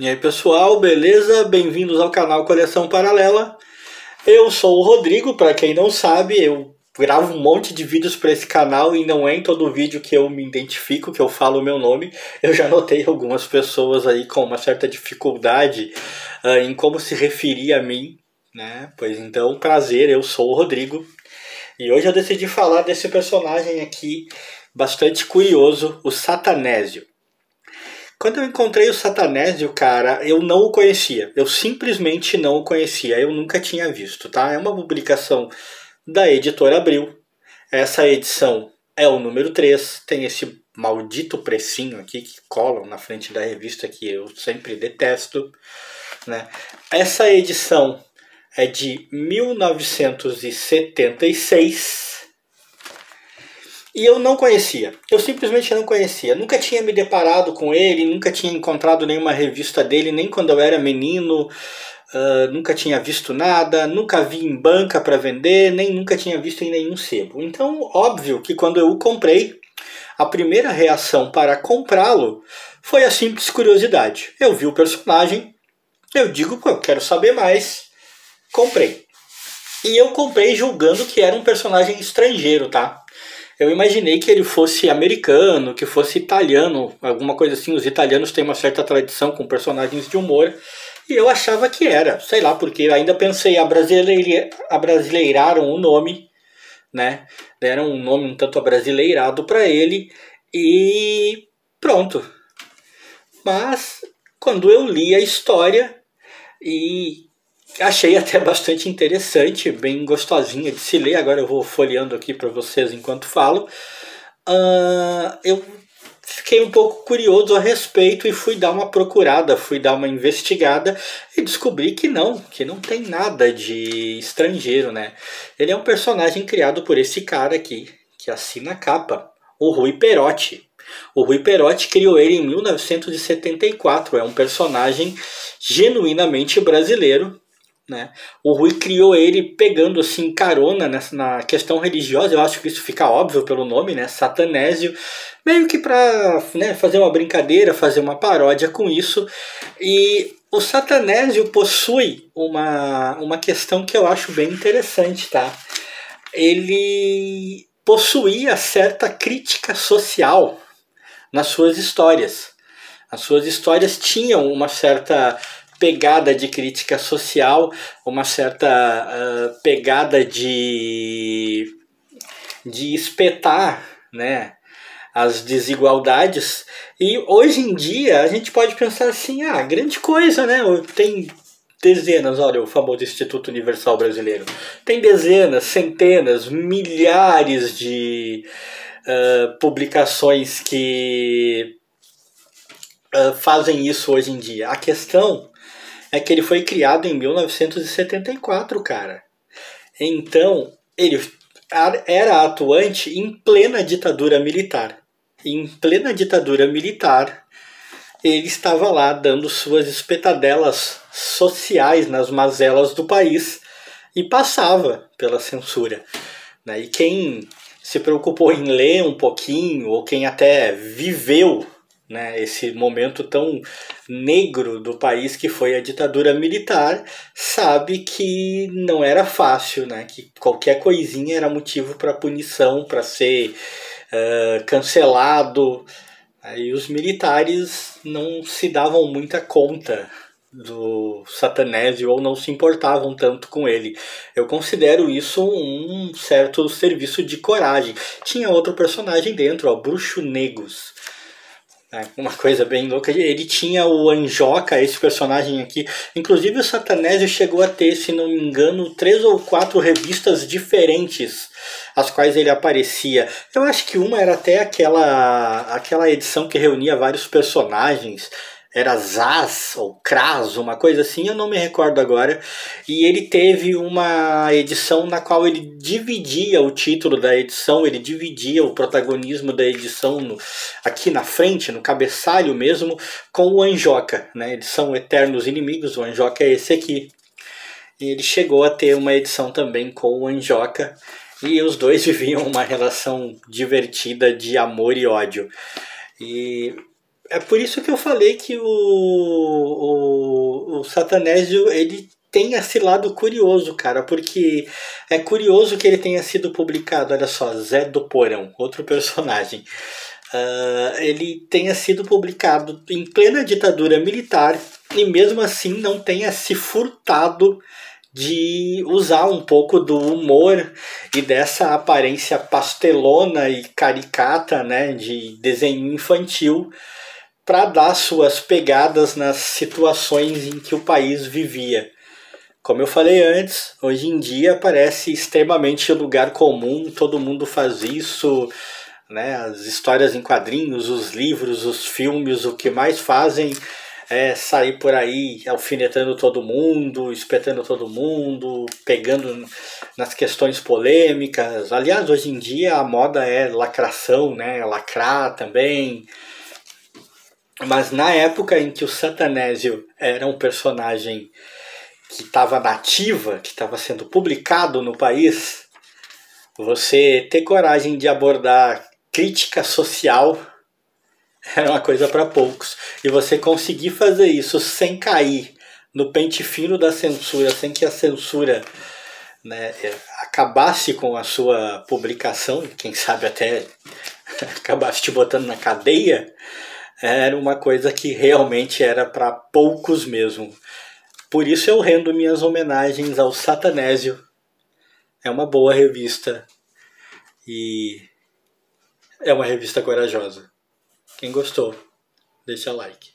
E aí pessoal, beleza? Bem-vindos ao canal Coleção Paralela. Eu sou o Rodrigo, para quem não sabe, eu gravo um monte de vídeos para esse canal e não é em todo vídeo que eu me identifico, que eu falo o meu nome. Eu já notei algumas pessoas aí com uma certa dificuldade em como se referir a mim, né? Pois então, prazer, eu sou o Rodrigo. E hoje eu decidi falar desse personagem aqui, bastante curioso, o Satanésio. Quando eu encontrei o Satanésio, cara, eu não o conhecia. Eu simplesmente não o conhecia. Eu nunca tinha visto, tá? É uma publicação da Editora Abril. Essa edição é o número 3. Tem esse maldito precinho aqui que colam na frente da revista que eu sempre detesto, né? Essa edição é de 1976. E eu não conhecia, eu simplesmente não conhecia, nunca tinha me deparado com ele, nunca tinha encontrado nenhuma revista dele, nem quando eu era menino, nunca tinha visto nada, nunca vi em banca para vender, nem nunca tinha visto em nenhum sebo. Então, óbvio que quando eu o comprei, a primeira reação para comprá-lo foi a simples curiosidade. Eu vi o personagem, eu digo, pô, eu quero saber mais, comprei. E eu comprei julgando que era um personagem estrangeiro, tá? Eu imaginei que ele fosse americano, que fosse italiano, alguma coisa assim. Os italianos têm uma certa tradição com personagens de humor. E eu achava que era, sei lá, porque ainda pensei, abrasileiraram o nome, né? Deram um nome um tanto abrasileirado para ele e pronto. Mas quando eu li a história e achei até bastante interessante, bem gostosinha de se ler. Agora eu vou folheando aqui para vocês enquanto falo. Eu fiquei um pouco curioso a respeito e fui dar uma procurada, fui dar uma investigada e descobri que não tem nada de estrangeiro, né? Ele é um personagem criado por esse cara aqui, que assina a capa, o Rui Perotti. O Rui Perotti criou ele em 1974, é um personagem genuinamente brasileiro, né? O Rui criou ele pegando assim carona na questão religiosa. Eu acho que isso fica óbvio pelo nome, né? Satanésio, meio que para, né, fazer uma brincadeira, fazer uma paródia com isso. E o Satanésio possui uma questão que eu acho bem interessante, tá? Ele possuía certa crítica social nas suas histórias. As suas histórias tinham uma certa pegada de crítica social, uma certa pegada de espetar, né, as desigualdades. E hoje em dia a gente pode pensar assim, grande coisa, né? Tem dezenas, olha o famoso Instituto Universal Brasileiro, tem dezenas, centenas, milhares de publicações que fazem isso hoje em dia. A questão é que ele foi criado em 1974, cara. Então, ele era atuante em plena ditadura militar. Em plena ditadura militar, ele estava lá dando suas espetadelas sociais nas mazelas do país e passava pela censura, né? E quem se preocupou em ler um pouquinho, ou quem até viveu, né, esse momento tão negro do país que foi a ditadura militar, sabe que não era fácil, né, que qualquer coisinha era motivo para punição, para ser cancelado. Aí os militares não se davam muita conta do Satanésio ou não se importavam tanto com ele. Eu considero isso um certo serviço de coragem. Tinha outro personagem dentro, ó, Bruxo Negus. Uma coisa bem louca. Ele tinha o Anjoca, esse personagem aqui. Inclusive o Satanésio chegou a ter, se não me engano, 3 ou 4 revistas diferentes as quais ele aparecia. Eu acho que uma era até aquela edição que reunia vários personagens. Era Zaz ou Kraz, uma coisa assim, eu não me recordo agora. E ele teve uma edição na qual ele dividia o título da edição, ele dividia o protagonismo da edição aqui na frente, no cabeçalho mesmo, com o Anjoca, né? Eles são eternos inimigos, o Anjoca é esse aqui. E ele chegou a ter uma edição também com o Anjoca, e os dois viviam uma relação divertida de amor e ódio. E É por isso que eu falei que o Satanésio, ele tem esse lado curioso, cara, porque é curioso que ele tenha sido publicado, olha só, Zé do Porão, outro personagem. Ele tenha sido publicado em plena ditadura militar e mesmo assim não tenha se furtado de usar um pouco do humor e dessa aparência pastelona e caricata, né, de desenho infantil para dar suas pegadas nas situações em que o país vivia. Como eu falei antes, hoje em dia parece extremamente lugar comum, todo mundo faz isso, né? As histórias em quadrinhos, os livros, os filmes, o que mais fazem é sair por aí alfinetando todo mundo, espetando todo mundo, pegando nas questões polêmicas. Aliás, hoje em dia a moda é lacração, né? Lacrar também. Mas na época em que o Satanésio era um personagem que estava nativa, que estava sendo publicado no país, você ter coragem de abordar crítica social era uma coisa para poucos. E você conseguir fazer isso sem cair no pente fino da censura, sem que a censura, né, acabasse com a sua publicação, quem sabe até acabasse te botando na cadeia, era uma coisa que realmente era para poucos mesmo. Por isso eu rendo minhas homenagens ao Satanésio. É uma boa revista e é uma revista corajosa. Quem gostou, deixa like.